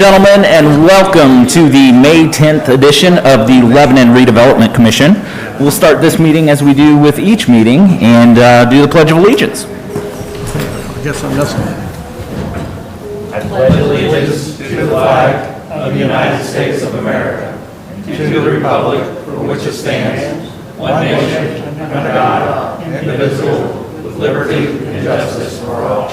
gentlemen, and welcome to the May 10th edition of the Lebanon Redevelopment Commission. We'll start this meeting as we do with each meeting and do the Pledge of Allegiance. I guess I'm missing it. I pledge allegiance to the flag of the United States of America and to the republic for which it stands, one nation, under God, indivisible, with liberty and justice for all.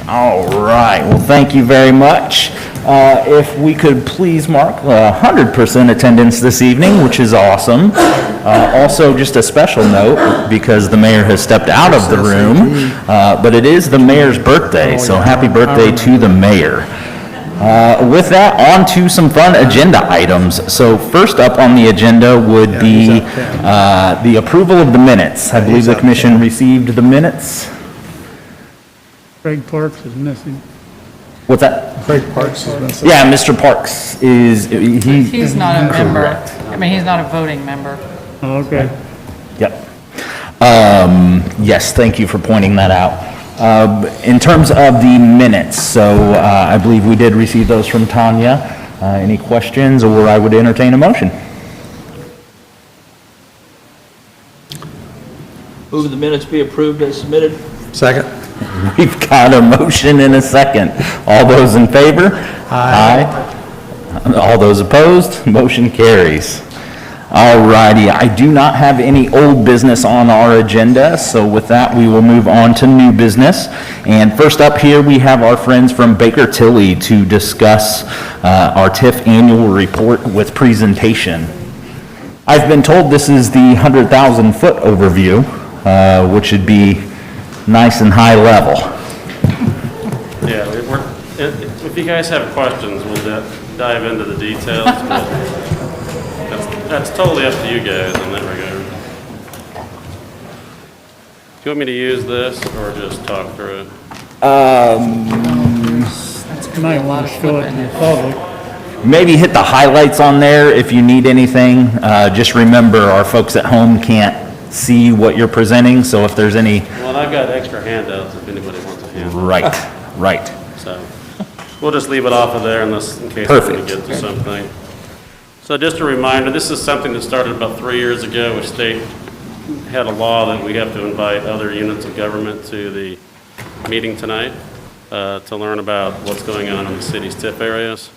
All right, well, thank you very much. If we could please mark 100% attendance this evening, which is awesome. Also, just a special note, because the mayor has stepped out of the room, but it is the mayor's birthday, so happy birthday to the mayor. With that, on to some fun agenda items. So first up on the agenda would be the approval of the minutes. I believe the commission received the minutes. Craig Parks is missing. What's that? Craig Parks is missing. Yeah, Mr. Parks is, He's not a member. Correct. I mean, he's not a voting member. Oh, okay. Yep. Yes, thank you for pointing that out. In terms of the minutes, so I believe we did receive those from Tanya. Any questions, or I would entertain a motion? Move the minutes be approved as submitted. Second. We've got a motion and a second. All those in favor? Aye. All those opposed? Motion carries. All righty, I do not have any old business on our agenda, so with that, we will move on to new business. And first up here, we have our friends from Baker Tilly to discuss our Tiff annual report with presentation. I've been told this is the 100,000-foot overview, which would be nice and high level. Yeah, if you guys have questions, we'll dive into the details, but that's totally up to you guys in that regard. Do you want me to use this or just talk through it? That's You gonna might be a lot want of to show it flipping. in public. Maybe hit the highlights on there if you need anything. Just remember, our folks at home can't see what you're presenting, so if there's any... Well, I've got extra handouts if anybody wants a handout. Right. So we'll just leave it off of there in case we Perfect. get to something. So just a reminder, this is something that started about 3 years ago. The state had a law that we have to invite other units of government to the meeting tonight to learn about what's going on in the city's TIF areas.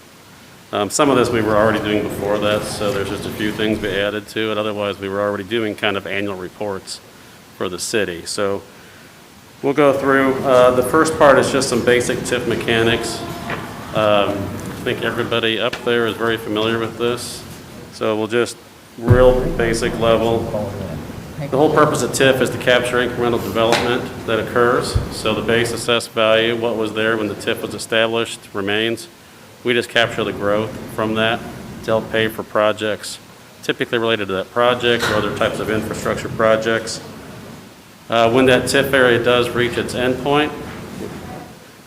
Some of this we were already doing before that, so there's just a few things we added to it. Otherwise, we were already doing kind of annual reports for the city. So we'll go through. The first part is just some basic TIF mechanics. I think everybody up there is very familiar with this. So we'll just real basic level. The whole purpose of TIF is to capture incremental development that occurs. So the base assessed value, what was there when the TIF was established, remains. We just capture the growth from that to help pay for projects typically related to that project or other types of infrastructure projects. When that TIF area does reach its endpoint,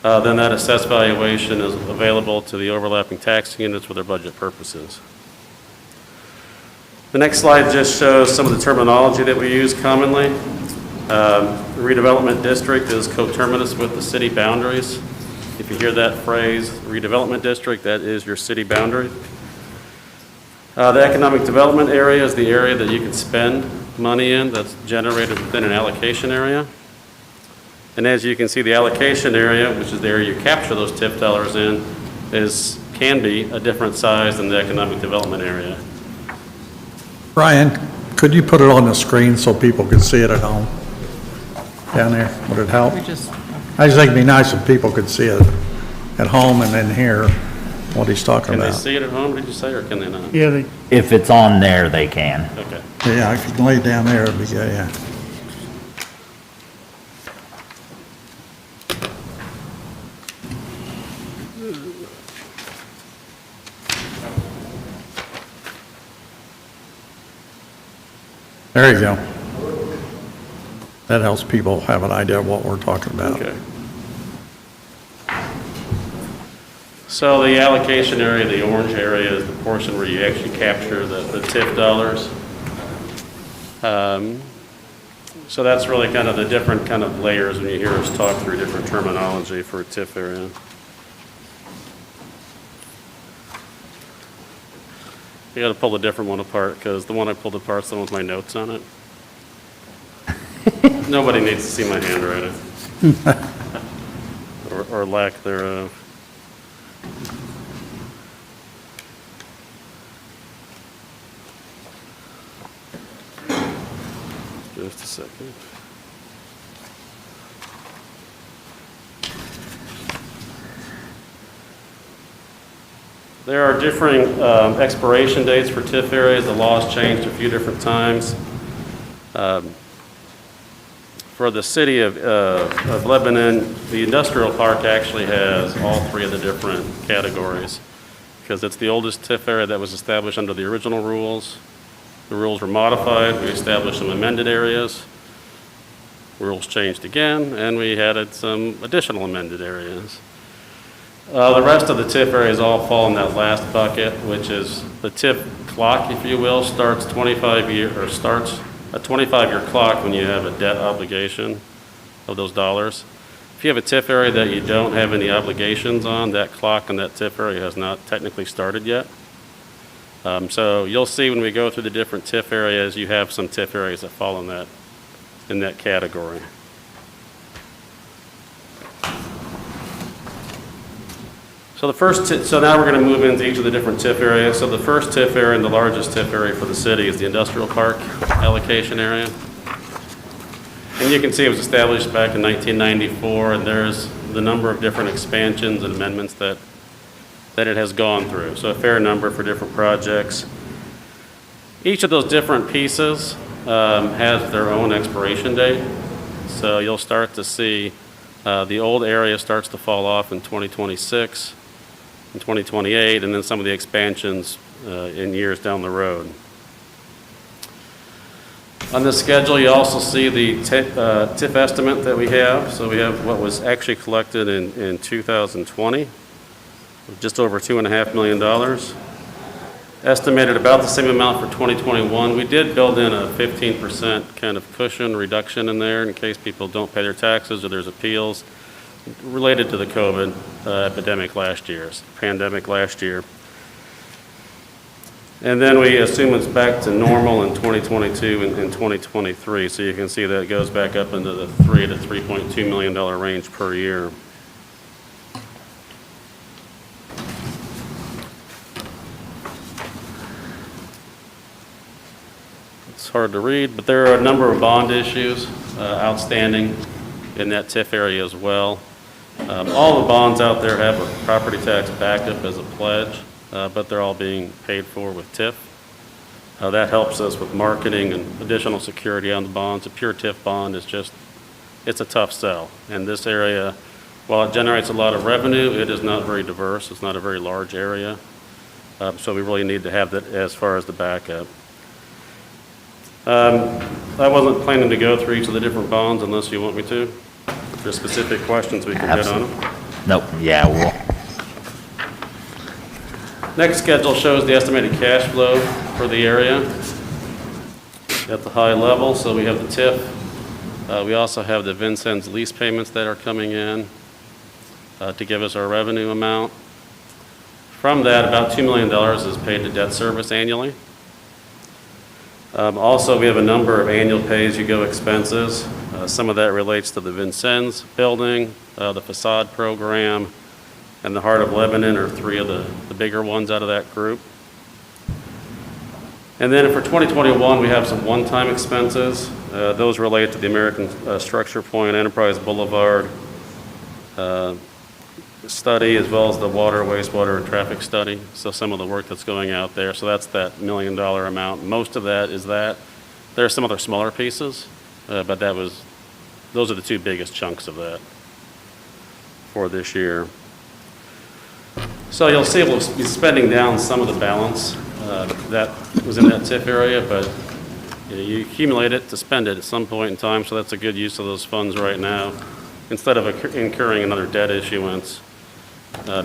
then that assessed valuation is available to the overlapping tax units for their budget purposes. The next slide just shows some of the terminology that we use commonly. The redevelopment district is coterminous with the city boundaries. If you hear that phrase, redevelopment district, that is your city boundary. The economic development area is the area that you can spend money in that's generated within an allocation area. And as you can see, the allocation area, which is the area you capture those TIF dollars in, can be a different size than the economic development area. Brian, could you put it on the screen so people can see it at home? Down there, would it help? We just, I just think it'd be nice if people could see it at home and then hear what he's talking Can they about. see it at home, did you say, or can they not? Yeah, If it's on there, they can. Okay. yeah, if you can lay it down there, it'd be good, yeah. There you go. That helps people have an idea of what we're talking about. Okay. So the allocation area, the orange area, is the portion where you actually capture the TIF dollars. So that's really kind of the different kind of layers when you hear us talk through different terminology for a TIF area. You gotta pull the different one apart, because the one I pulled apart is the one with my notes on it. Nobody needs to see my handwriting. Or lack thereof. Just a second. There are differing expiration dates for TIF areas. The law's changed a few different times. For the city of Lebanon, the industrial park actually has all three of the different categories because it's the oldest TIF area that was established under the original rules. The rules were modified. We established some amended areas. Rules changed again, and we added some additional amended areas. The rest of the TIF areas all fall in that last bucket, which is the TIF clock, if you will, starts a 25-year clock when you have a debt obligation of those dollars. If you have a TIF area that you don't have any obligations on, that clock on that TIF area has not technically started yet. So you'll see when we go through the different TIF areas, you have some TIF areas that fall in that category. So now we're going to move into each of the different TIF areas. So the first TIF area and the largest TIF area for the city is the industrial park allocation area. And you can see it was established back in 1994, and there's the number of different expansions and amendments that it has gone through. So a fair number for different projects. Each of those different pieces has their own expiration date. So you'll start to see the old area starts to fall off in 2026. In 2028, and then some of the expansions in years down the road. On this schedule, you also see the TIF estimate that we have. So we have what was actually collected in 2020, just over $2.5 million. Estimated about the same amount for 2021. We did build in a 15% kind of cushion reduction in there in case people don't pay their taxes or there's appeals related to the COVID pandemic last year. And then we assume it's back to normal in 2022 and 2023. So you can see that it goes back up into the $3 to $3.2 million range per year. It's hard to read, but there are a number of bond issues outstanding in that TIF area as well. All the bonds out there have a property tax backup as a pledge, but they're all being paid for with TIF. That helps us with marketing and additional security on the bonds. A pure TIF bond is it's a tough sell. And this area, while it generates a lot of revenue, it is not very diverse. It's not a very large area. So we really need to have that as far as the backup. I wasn't planning to go through each of the different bonds unless you want me to. If there's specific questions, we can get on them. Nope, yeah, we'll. Next schedule shows the estimated cash flow for the area at the high level. So we have the TIF. We also have the Vincennes lease payments that are coming in to give us our revenue amount. From that, about $2 million is paid to debt service annually. Also, we have a number of annual pay-as-you-go expenses. Some of that relates to the Vincennes building, the facade program, and the Heart of Lebanon are three of the bigger ones out of that group. And then for 2021, we have some one-time expenses. Those relate to the American Structure Point, Enterprise Boulevard study, as well as the water, wastewater, and traffic study. So some of the work that's going out there. So that's that $1 million amount. Most of that is that. There are some other smaller pieces, but those are the two biggest chunks of that for this year. So you'll see we'll be spending down some of the balance that was in that TIF area, but you accumulate it to spend it at some point in time, so that's a good use of those funds right now, instead of incurring another debt issuance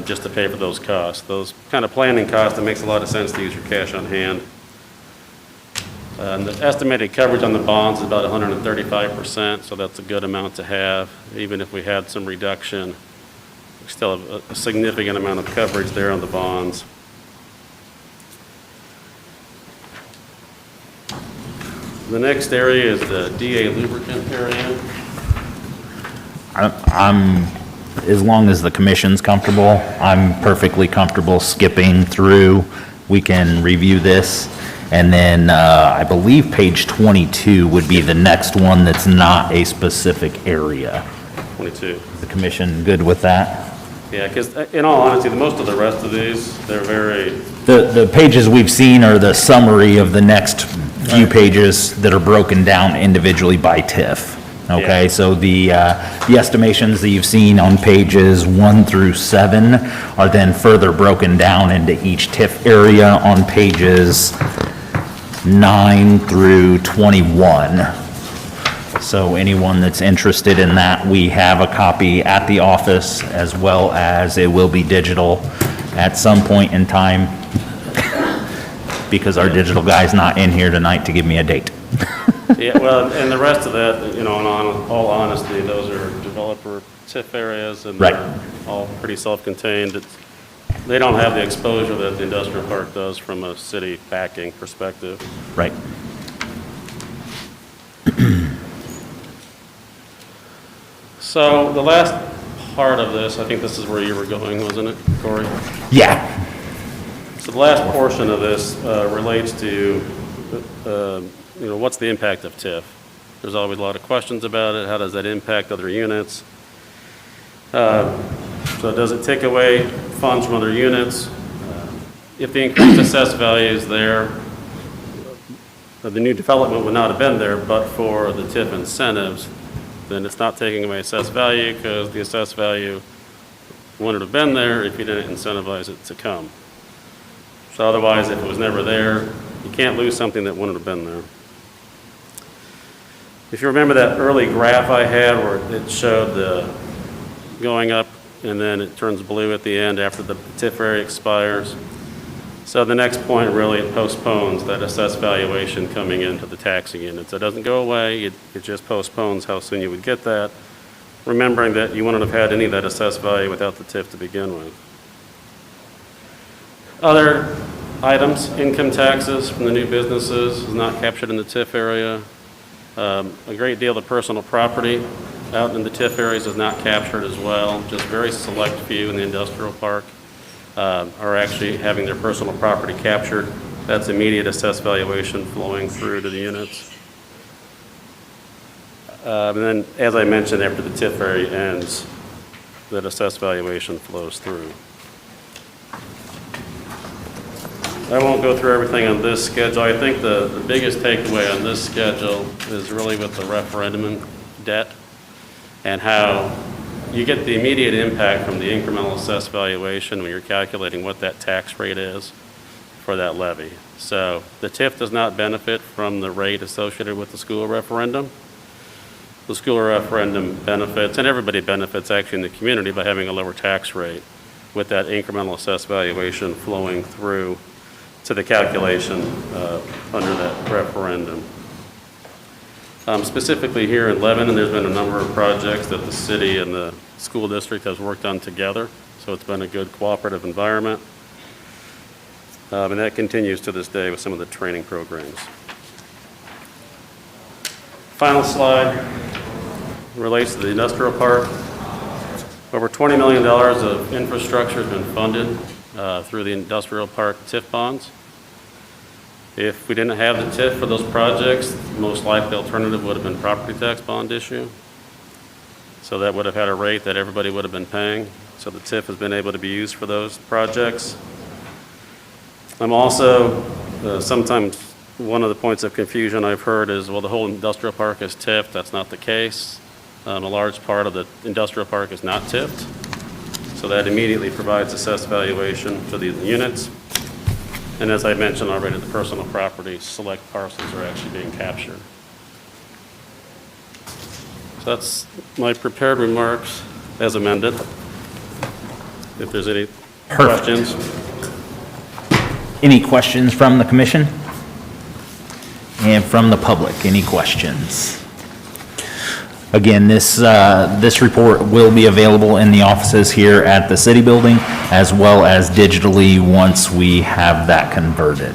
just to pay for those costs. Those kind of planning costs, it makes a lot of sense to use your cash on hand. And the estimated coverage on the bonds is about 135%, so that's a good amount to have. Even if we had some reduction, we still have a significant amount of coverage there on the bonds. The next area is the DA lubricant area. I'm, as long as the commission's comfortable, I'm perfectly comfortable skipping through. We can review this. And then I believe page 22 would be the next one that's not a specific area. 22. Is the commission good with that? Yeah, because in all honesty, most of the rest of these, they're very, The pages we've seen are the summary of the next few pages that are broken down individually by TIF. Okay, Yeah. so the estimations that you've seen on pages 1 through 7 are then further broken down into each TIF area on pages 9 through 21. So anyone that's interested in that, we have a copy at the office, as well as it will be digital at some point in time, because our digital guy's not in here tonight to give me a date. yeah, well, and the rest of that, you know, in all honesty, those are developer TIF areas, and Right. they're all pretty self-contained. They don't have the exposure that the industrial park does from a city backing perspective. Right. So the last part of this, I think this is where you were going, wasn't it, Corey? Yeah, So the last portion of this relates to, you know, what's the impact of TIF? There's always a lot of questions about it. How does that impact other units? So does it take away funds from other units? If the increased assessed value is there, the new development would not have been there, but for the TIF incentives, then it's not taking away assessed value, because the assessed value wouldn't have been there if you didn't incentivize it to come. So otherwise, if it was never there, you can't lose something that wouldn't have been there. If you remember that early graph I had where it showed the going up and then it turns blue at the end after the TIF area expires. So the next point really postpones that assessed valuation coming into the taxing units. It doesn't go away, it just postpones how soon you would get that, remembering that you wouldn't have had any of that assessed value without the TIF to begin with. Other items, income taxes from the new businesses is not captured in the TIF area. A great deal of personal property out in the TIF areas is not captured as well. Just very select few in the industrial park are actually having their personal property captured. That's immediate assessed valuation flowing through to the units. And then, as I mentioned, after the TIF area ends, that assessed valuation flows through. I won't go through everything on this schedule. I think the biggest takeaway on this schedule is really with the referendum debt and how you get the immediate impact from the incremental assessed valuation when you're calculating what that tax rate is for that levy. So the TIF does not benefit from the rate associated with the school referendum. The school referendum benefits, and everybody benefits actually in the community by having a lower tax rate with that incremental assessed valuation flowing through to the calculation under that referendum. Specifically here in Lebanon, there's been a number of projects that the city and the school district has worked on together, so it's been a good cooperative environment. And that continues to this day with some of the training programs. Final slide relates to the industrial park. Over $20 million of infrastructure has been funded through the industrial park TIF bonds. If we didn't have the TIF for those projects, the most likely alternative would have been property tax bond issue. So that would have had a rate that everybody would have been paying. So the TIF has been able to be used for those projects. I'm also, sometimes one of the points of confusion I've heard is, well, the whole industrial park is TIFed. That's not the case. A large part of the industrial park is not TIFed. So that immediately provides assessed valuation to the units. And as I mentioned already, the personal property select parcels are actually being captured. So that's my prepared remarks as amended. If there's any questions. Any questions from the commission? And from the public, any questions? Again, this report will be available in the offices here at the city building, as well as digitally once we have that converted.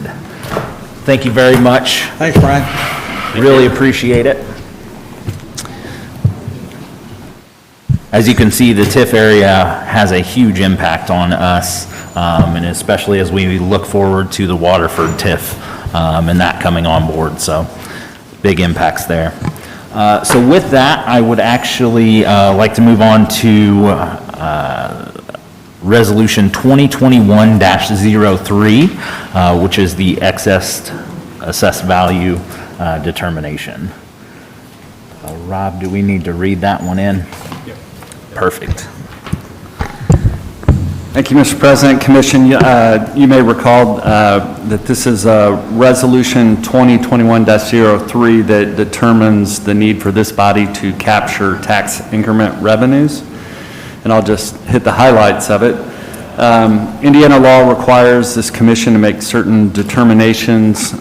Thank you very much. Thanks, Brian. Really appreciate it. As you can see, the Tiff area has a huge impact on us, and especially as we look forward to the Waterford Tiff and that coming on board, so big impacts there. So with that, I would actually like to move on to Resolution 2021-03, which is the excess assessed value determination. Rob, do we need to read that one in? Yep. Perfect. Thank you, Mr. President. Commission, you may recall that this is Resolution 2021-03 that determines the need for this body to capture tax increment revenues. And I'll just hit the highlights of it. Indiana law requires this commission to make certain determinations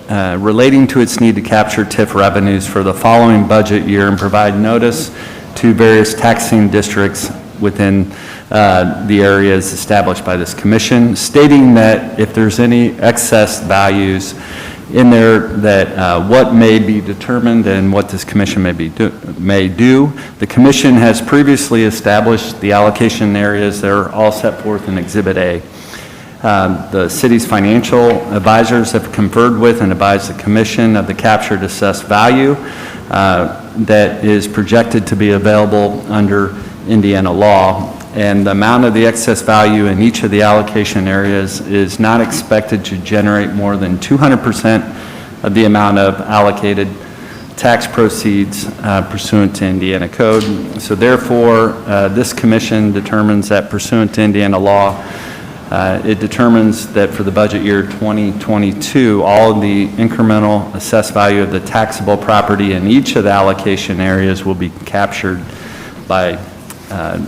relating to its need to capture TIF revenues for the following budget year and provide notice to various taxing districts within the areas established by this commission, stating that if there's any excess values in there, that what may be determined and what this commission may do. The commission has previously established the allocation areas that are all set forth in Exhibit A. The city's financial advisors have conferred with and advised the commission of the captured assessed value that is projected to be available under Indiana law. And the amount of the excess value in each of the allocation areas is not expected to generate more than 200% of the amount of allocated tax proceeds pursuant to Indiana code. So therefore, this commission determines that pursuant to Indiana law, it determines that for the budget year 2022, all of the incremental assessed value of the taxable property in each of the allocation areas will be captured by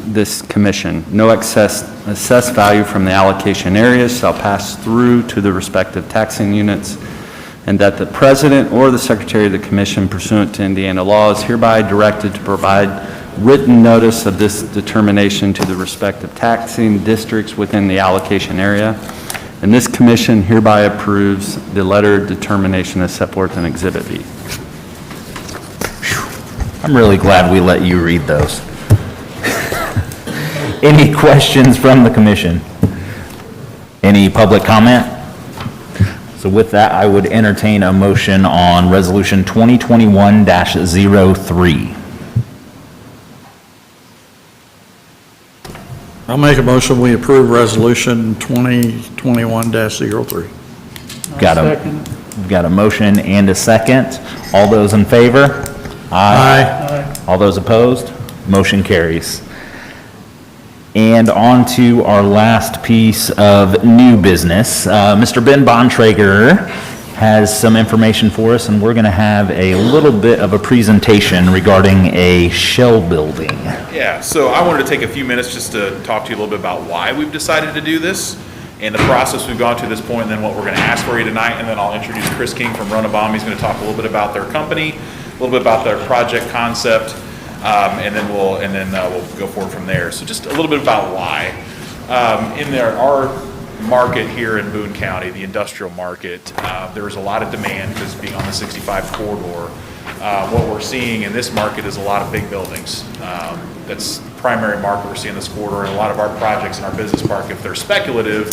this commission. No excess assessed value from the allocation areas shall pass through to the respective taxing units, and that the president or the secretary of the commission pursuant to Indiana law is hereby directed to provide written notice of this determination to the respective taxing districts within the allocation area. And this commission hereby approves the letter of determination as set forth in Exhibit B. I'm really glad we let you read those. Any questions from the commission? Any public comment? So with that, I would entertain a motion on Resolution 2021-03. I'll make a motion, we approve Resolution 2021-03. Got a motion and a second. All those in favor? Aye. All those opposed? Motion carries. And on to our last piece of new business. Mr. Ben Bontrager has some information for us, and we're going to have a little bit of a presentation regarding a shell building. Yeah, so I wanted to take a few minutes just to talk to you a little bit about why we've decided to do this and the process we've gone to this point, and then what we're going to ask for you tonight, and then I'll introduce Chris King from Runabomb. He's going to talk a little bit about their company, a little bit about their project concept, and then we'll go forward from there. So just a little bit about why. Our market here in Boone County, the industrial market, there is a lot of demand because being on the 65 corridor, what we're seeing in this market is a lot of big buildings. That's the primary market we're seeing in this corridor, and a lot of our projects in our business park, if they're speculative,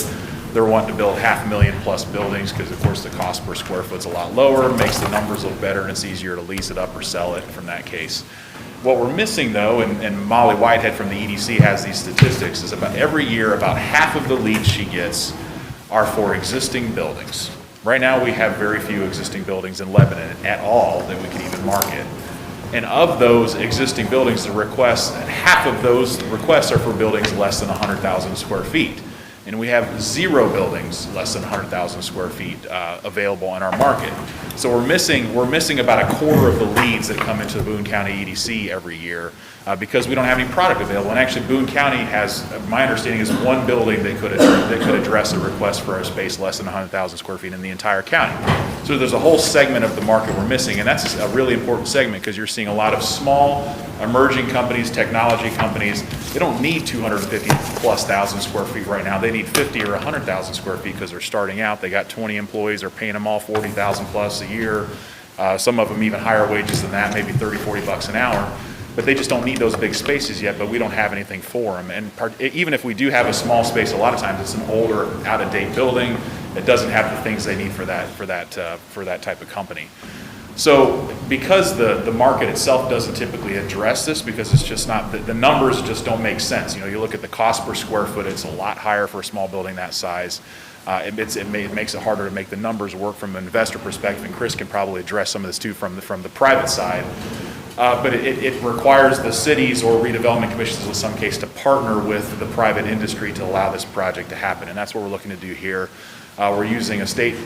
they're wanting to build 500,000 plus buildings because, of course, the cost per square foot is a lot lower, makes the numbers look better, and it's easier to lease it up or sell it from that case. What we're missing, though, and Molly Whitehead from the EDC has these statistics, is about every year, about half of the leads she gets are for existing buildings. Right now, we have very few existing buildings in Lebanon at all that we can even market. And of those existing buildings, half of those requests are for buildings less than 100,000 square feet. And we have 0 buildings less than 100,000 square feet available in our market. So we're missing about a quarter of the leads that come into the Boone County EDC every year because we don't have any product available. And actually, Boone County has, my understanding is one building that could address a request for our space less than 100,000 square feet in the entire county. So there's a whole segment of the market we're missing, and that's a really important segment because you're seeing a lot of small, emerging companies, technology companies. They don't need 250,000+ square feet right now. They need 50 or 100,000 square feet because they're starting out. They got 20 employees, they're paying them all 40,000 plus a year. Some of them even higher wages than that, maybe 30, 40 bucks an hour. But they just don't need those big spaces yet, but we don't have anything for them. And even if we do have a small space, a lot of times it's an older, out-of-date building that doesn't have the things they need for that type of company. So because the market itself doesn't typically address this, because it's just not, the numbers just don't make sense. You know, you look at the cost per square foot, it's a lot higher for a small building that size. It makes it harder to make the numbers work from an investor perspective, and Chris can probably address some of this too from the private side. But it requires the cities or redevelopment commissions in some case to partner with the private industry to allow this project to happen, and that's what we're looking to do here. We're using a state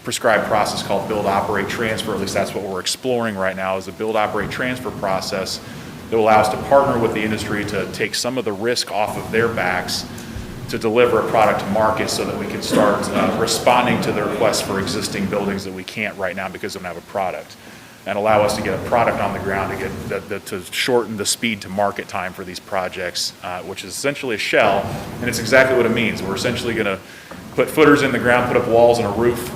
prescribed process called build, operate, transfer. At least that's what we're exploring right now, is a build, operate, transfer process that will allow us to partner with the industry to take some of the risk off of their backs to deliver a product to market so that we can start responding to the requests for existing buildings that we can't right now because we don't have a product, and allow us to get a product on the ground to shorten the speed to market time for these projects, which is essentially a shell, and it's exactly what it means. We're essentially going to put footers in the ground, put up walls and a roof.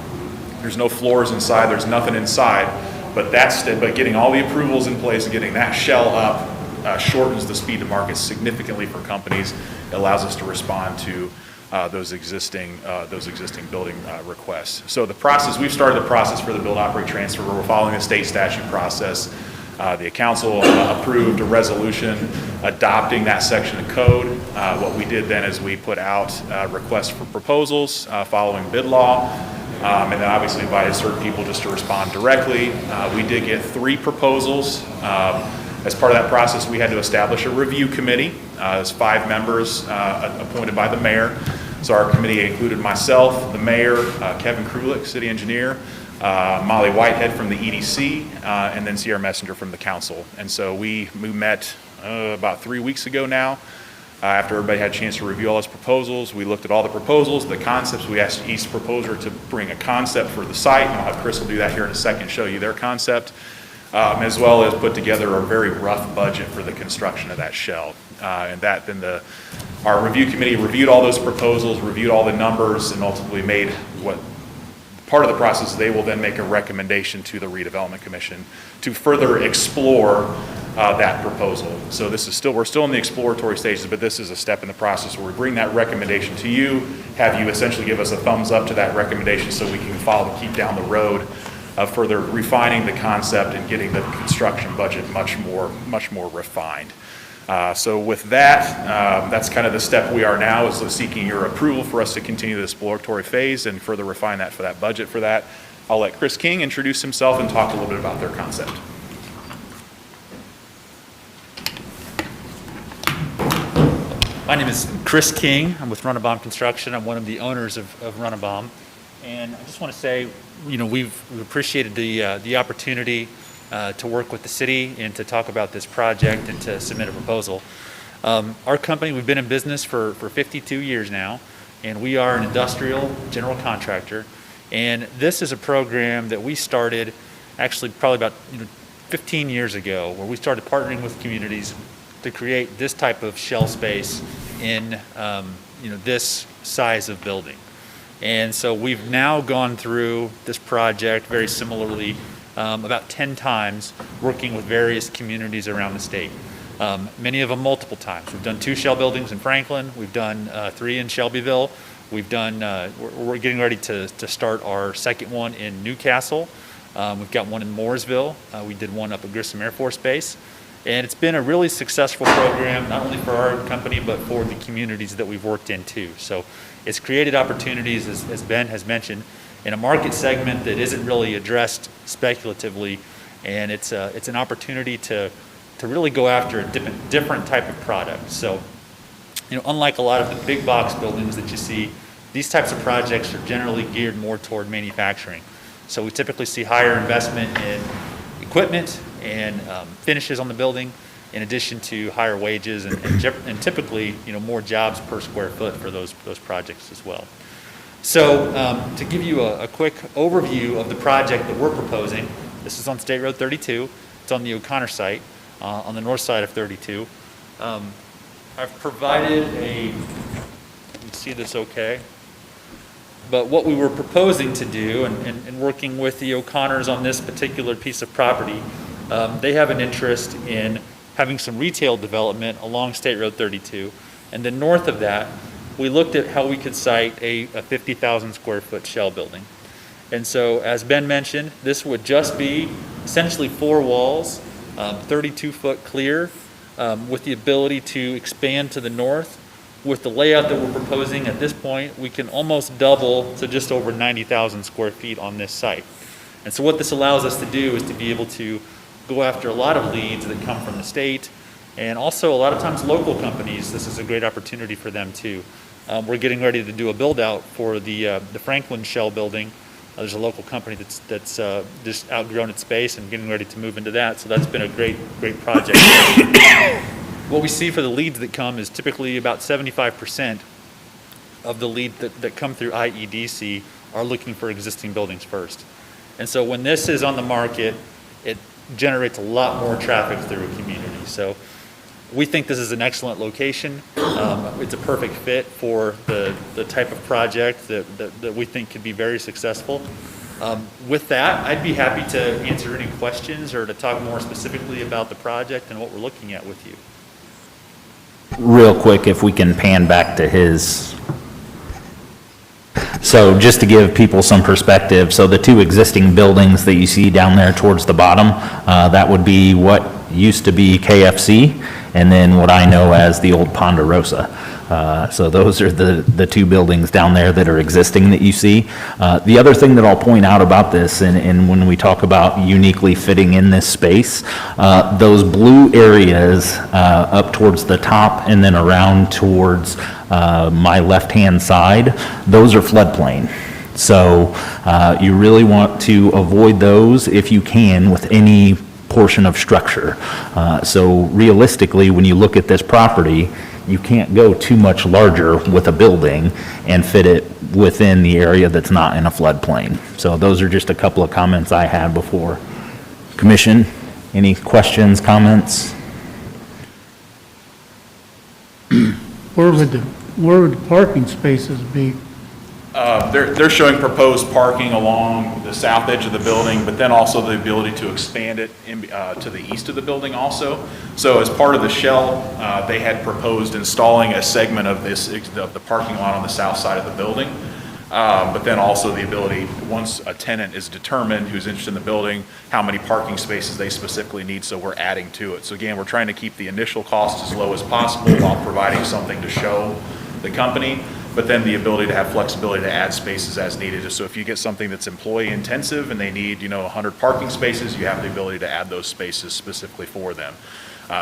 There's no floors inside, there's nothing inside, but getting all the approvals in place and getting that shell up shortens the speed to market significantly for companies. It allows us to respond to those existing building requests. So the process, we've started the process for the build, operate, transfer. We're following the state statute process. The council approved a resolution adopting that section of code. What we did then is we put out requests for proposals following bid law, and then obviously invited certain people just to respond directly. We did get 3 proposals. As part of that process, we had to establish a review committee. There's 5 members appointed by the mayor. So our committee included myself, the mayor, Kevin Krulik, city engineer, Molly Whitehead from the EDC, and then Sierra Messenger from the council. And so we met about 3 weeks ago now. After everybody had a chance to review all those proposals, we looked at all the proposals, the concepts. We asked each proposer to bring a concept for the site, and I'll have Chris will do that here in a second, show you their concept. As well as put together a very rough budget for the construction of that shell. And that then our review committee reviewed all those proposals, reviewed all the numbers, and ultimately made what part of the process. They will then make a recommendation to the Redevelopment Commission to further explore that proposal. So we're still in the exploratory stages, but this is a step in the process where we bring that recommendation to you, have you essentially give us a thumbs up to that recommendation so we can keep down the road of further refining the concept and getting the construction budget much more refined. So with that, that's kind of the step we are now, is seeking your approval for us to continue the exploratory phase and further refine that for that budget for that. I'll let Chris King introduce himself and talk a little bit about their concept. My name is Chris King. I'm with Runabohm Construction. I'm one of the owners of Runabohm. And I just want to say, we've appreciated the opportunity to work with the city and to talk about this project and to submit a proposal. Our company, we've been in business for 52 years now, and we are an industrial general contractor. And this is a program that we started actually probably about 15 years ago, where we started partnering with communities to create this type of shell space in this size of building. And so we've now gone through this project very similarly about 10 times, working with various communities around the state. Many of them multiple times. We've done 2 shell buildings in Franklin. We've done 3 in Shelbyville. We've done, we're getting ready to start our second one in Newcastle. We've got one in Mooresville. We did one up at Grissom Air Force Base. And it's been a really successful program, not only for our company, but for the communities that we've worked in too. So it's created opportunities, as Ben has mentioned, in a market segment that isn't really addressed speculatively. And it's an opportunity to really go after a different type of product. So, unlike a lot of the big box buildings that you see, these types of projects are generally geared more toward manufacturing. So we typically see higher investment in equipment and finishes on the building, in addition to higher wages and typically, more jobs per square foot for those projects as well. So to give you a quick overview of the project that we're proposing, this is on State Road 32. It's on the O'Connor site on the north side of 32. I've provided you can see this okay. But what we were proposing to do, and working with the O'Connors on this particular piece of property, they have an interest in having some retail development along State Road 32. And then north of that, we looked at how we could site a 50,000 square foot shell building. And so, as Ben mentioned, this would just be essentially 4 walls, 32-foot clear, with the ability to expand to the north. With the layout that we're proposing at this point, we can almost double to just over 90,000 square feet on this site. And so what this allows us to do is to be able to go after a lot of leads that come from the state, and also a lot of times local companies. This is a great opportunity for them too. We're getting ready to do a build out for the Franklin Shell building. There's a local company that's just outgrown its space and getting ready to move into that. So that's been a great project. What we see for the leads that come is typically about 75% of the leads that come through IEDC are looking for existing buildings first. And so when this is on the market, it generates a lot more traffic through a community. So we think this is an excellent location. It's a perfect fit for the type of project that we think could be very successful. With that, I'd be happy to answer any questions or to talk more specifically about the project and what we're looking at with you. Real quick, if we can pan back to his. So just to give people some perspective, so the 2 existing buildings that you see down there towards the bottom, that would be what used to be KFC, and then what I know as the old Ponderosa. So those are the 2 buildings down there that are existing that you see. The other thing that I'll point out about this, and when we talk about uniquely fitting in this space, those blue areas up towards the top and then around towards my left-hand side, those are floodplain. So you really want to avoid those if you can with any portion of structure. So realistically, when you look at this property, you can't go too much larger with a building and fit it within the area that's not in a floodplain. So those are just a couple of comments I had before. Commission, any questions, comments? Where would the parking spaces be? They're showing proposed parking along the south edge of the building, but then also the ability to expand it to the east of the building also. So as part of the shell, they had proposed installing a segment of the parking lot on the south side of the building. But then also the ability, once a tenant is determined who's interested in the building, how many parking spaces they specifically need, so we're adding to it. So again, we're trying to keep the initial cost as low as possible while providing something to show the company, but then the ability to have flexibility to add spaces as needed. So if you get something that's employee intensive and they need, 100 parking spaces, you have the ability to add those spaces specifically for them.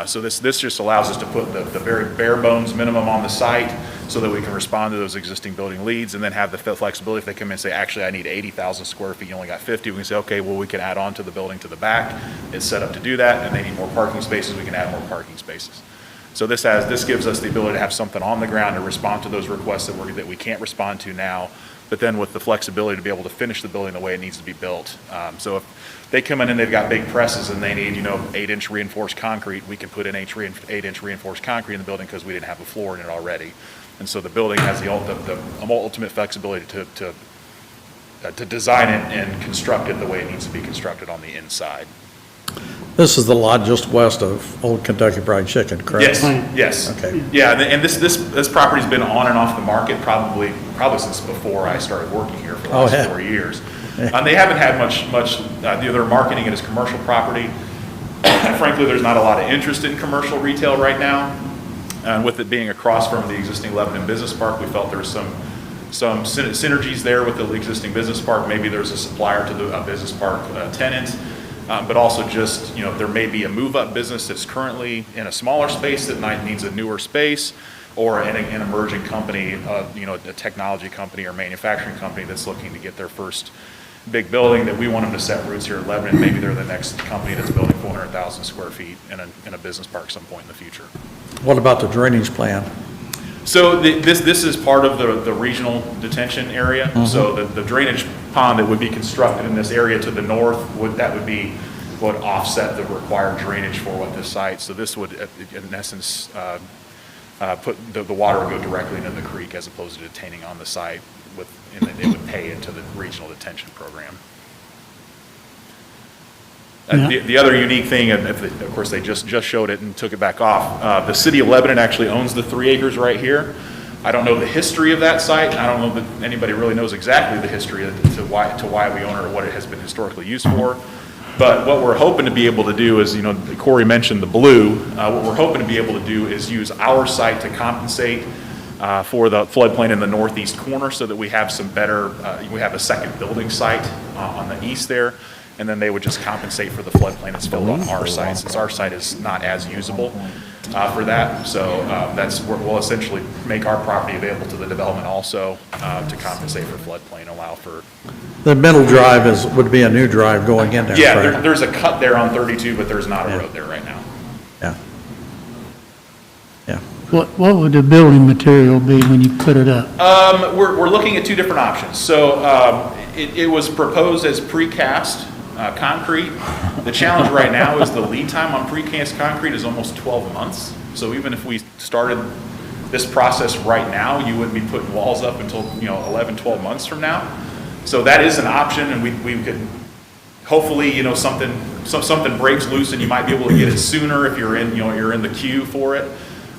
So this just allows us to put the very bare bones minimum on the site so that we can respond to those existing building leads, and then have the flexibility if they come in and say, actually, I need 80,000 square feet, you only got 50, we can say, okay, well, we can add on to the building to the back. It's set up to do that, and they need more parking spaces, we can add more parking spaces. So this gives us the ability to have something on the ground to respond to those requests that we can't respond to now, but then with the flexibility to be able to finish the building the way it needs to be built. So if they come in and they've got big presses and they need, 8-inch reinforced concrete, we can put in 8-inch reinforced concrete in the building because we didn't have a floor in it already. And so the building has the ultimate flexibility to design it and construct it the way it needs to be constructed on the inside. This is the lot just west of Old Kentucky Fried Chicken, correct? Yes. Okay. Yeah, and this property's been on and off the market probably since before I started working here for the last 4 years. They haven't had much. They're marketing it as commercial property. Frankly, there's not a lot of interest in commercial retail right now. And with it being across from the existing Lebanon Business Park, we felt there was some synergies there with the existing business park. Maybe there's a supplier to the business park tenant. But also just, there may be a move-up business that's currently in a smaller space that needs a newer space, or an emerging company, a technology company or manufacturing company that's looking to get their first big building, that we want them to set roots here in Lebanon. Maybe they're the next company that's building 400,000 square feet in a business park some point in the future. What about the drainage plan? So this is part of the regional detention area. So the drainage pond that would be constructed in this area to the north would offset the required drainage for what this site. So this would, in essence, put the water would go directly into the creek as opposed to detaining on the site, and then it would pay into the regional detention program. The other unique thing, and of course they just showed it and took it back off, the city of Lebanon actually owns the 3 acres right here. I don't know the history of that site. I don't know that anybody really knows exactly the history to why we own it or what it has been historically used for. But what we're hoping to be able to do is, Corey mentioned the blue. What we're hoping to be able to do is use our site to compensate for the floodplain in the northeast corner, so that we have some better, we have a second building site on the east there, and then they would just compensate for the floodplain that's filled on our site, since our site is not as usable for that. So we'll essentially make our property available to the development also to compensate for floodplain, allow for. The middle drive would be a new drive going in there. Yeah, correct? there's a cut there on 32, but there's not a road there right now. Yeah. Yeah. What would the building material be when you put it up? We're looking at 2 different options. So it was proposed as precast concrete. The challenge right now is the lead time on precast concrete is almost 12 months. So even if we started this process right now, you wouldn't be putting walls up until 11, 12 months from now. So that is an option, and we could hopefully something breaks loose and you might be able to get it sooner if you're in the queue for it.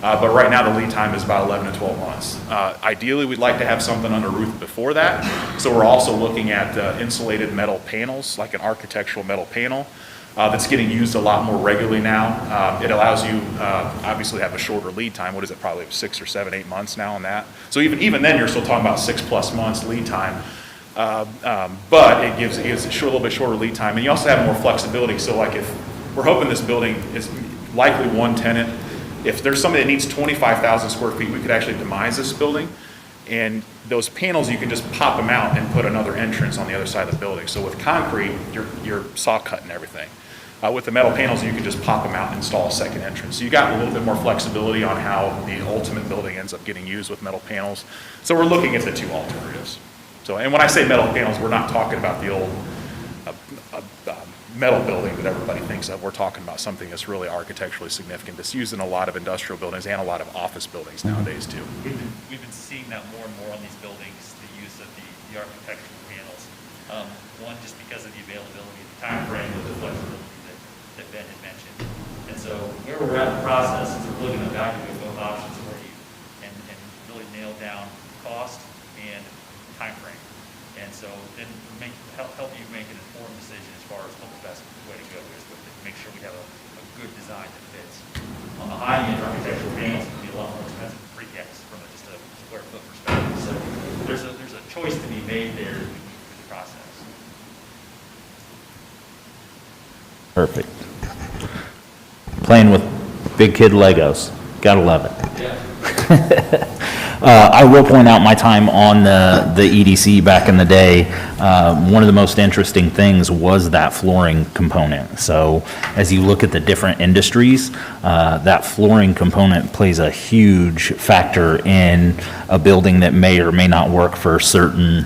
But right now, the lead time is about 11 to 12 months. Ideally, we'd like to have something under roof before that. So we're also looking at insulated metal panels, like an architectural metal panel, that's getting used a lot more regularly now. It allows you, obviously, to have a shorter lead time. What is it, probably 6 or 7, 8 months now on that? So even then, you're still talking about 6+ months lead time. But it gives a little bit shorter lead time. And you also have more flexibility. So like if we're hoping this building is likely one tenant, if there's somebody that needs 25,000 square feet, we could actually demise this building. And those panels, you can just pop them out and put another entrance on the other side of the building. So with concrete, you're saw cutting everything. With the metal panels, you can just pop them out and install a second entrance. So you got a little bit more flexibility on how the ultimate building ends up getting used with metal panels. So we're looking at the 2 alternatives. So, and when I say metal panels, we're not talking about the old metal building that everybody thinks of. We're talking about something that's really architecturally significant, that's used in a lot of industrial buildings and a lot of office buildings nowadays too. We've been seeing that more and more on these buildings, the use of the architectural panels. One, just because of the availability, the time frame, of the flexibility that Ben had mentioned. And so where we're at in the process is we're looking to evaluate both options for you and really nail down cost and time frame. And so then help you make an informed decision as far as what the best way to go is with it. Make sure we have a good design that fits. On the high end, architectural panels can be a lot more expensive than precast from just a square foot perspective. So there's a choice to be made there through the process. Perfect. Playing with big kid Legos. Gotta love it. Yeah. I will point out my time on the EDC back in the day. One of the most interesting things was that flooring component. So as you look at the different industries, that flooring component plays a huge factor in a building that may or may not work for certain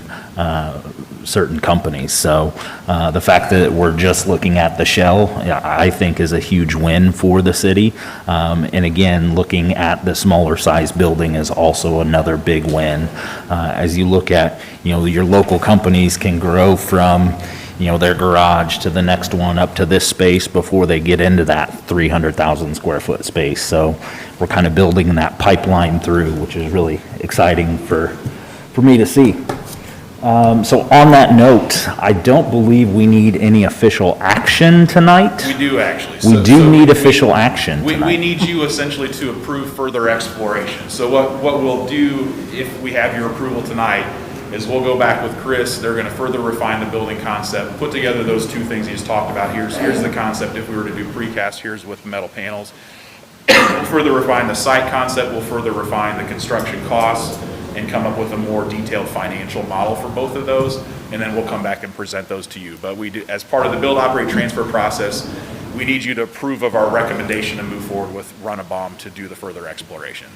companies. So the fact that we're just looking at the shell, I think is a huge win for the city. And again, looking at the smaller size building is also another big win. As you look at, your local companies can grow from, their garage to the next one up to this space before they get into that 300,000 square foot space. So we're kind of building that pipeline through, which is really exciting for me to see. So on that note, I don't believe we need any official action tonight. We do actually. We do need official action tonight. We need you essentially to approve further exploration. So what we'll do, if we have your approval tonight, is we'll go back with Chris. They're going to further refine the building concept, put together those 2 things he just talked about. Here's the concept if we were to do precast. Here's with metal panels. We'll further refine the site concept. We'll further refine the construction costs. and come up with a more detailed financial model for both of those, and then we'll come back and present those to you. But we do, as part of the build, operate, transfer process, we need you to approve of our recommendation to move forward with Run-A-Bomb to do the further exploration.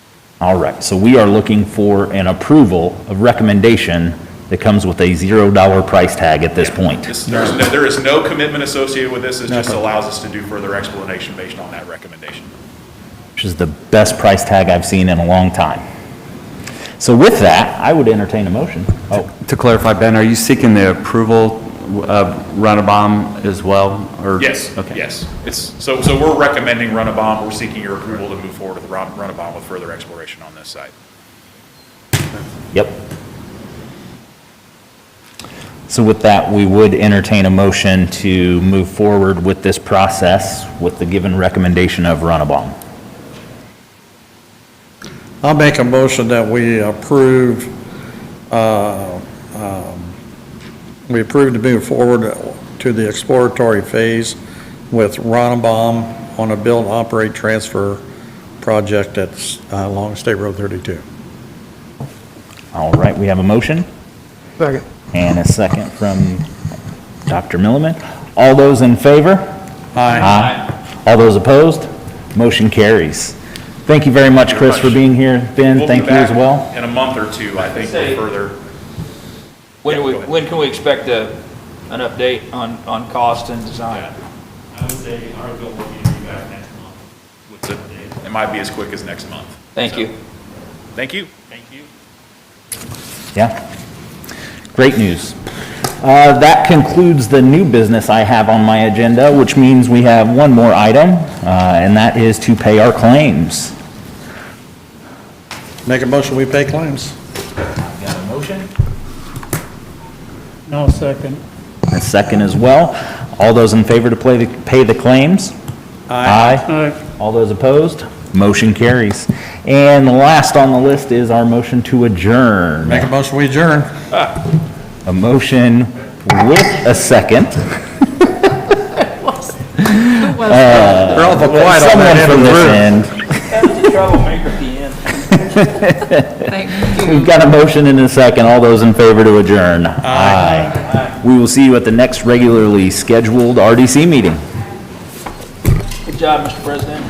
All right, so we are looking for an approval of recommendation that comes with a $0 price tag at this point. There is no commitment associated with this. It just allows us to do further explanation based on that recommendation. Which is the best price tag I've seen in a long time. So with that, I would entertain a motion. Oh, To clarify, Ben, are you seeking the approval of Run-A-Bomb as well, or? Yes, Okay. yes. So we're recommending Run-A-Bomb. We're seeking your approval to move forward with Run-A-Bomb with further exploration on this site. yep. So with that, we would entertain a motion to move forward with this process with the given recommendation of Run-A-Bomb. I'll make a motion that we approve to move forward to the exploratory phase with Run-A-Bomb on a build, operate, transfer project that's along State Road 32. All right, we have a motion Second. and a second from Dr. Milliman. All those in favor? Aye. All those opposed? Motion carries. Thank you very much, Chris, for being here. Ben, We'll thank be you as back well. in a month or two, I think, Say- for further. When can we expect an update on cost and design? I would say our goal will be to be back next month. It might be as quick as next month. Thank you. Thank you. Thank you. Yeah, great news. That concludes the new business I have on my agenda, which means we have one more item, and that is to pay our claims. Make a motion, we pay claims. Got a motion? No, second. A second as well. All those in favor to pay the claims? Aye. Aye. All those opposed? Motion carries. And last on the list is our motion to adjourn. Make a motion, we adjourn. A motion with a second. They're awful quiet on Someone that end of from the this room. end. That was a troublemaker at the end. Thank you. We've got a motion and a second. All those in favor to adjourn? Aye. We will see you at the next regularly scheduled RDC meeting. Good job, Mr. President.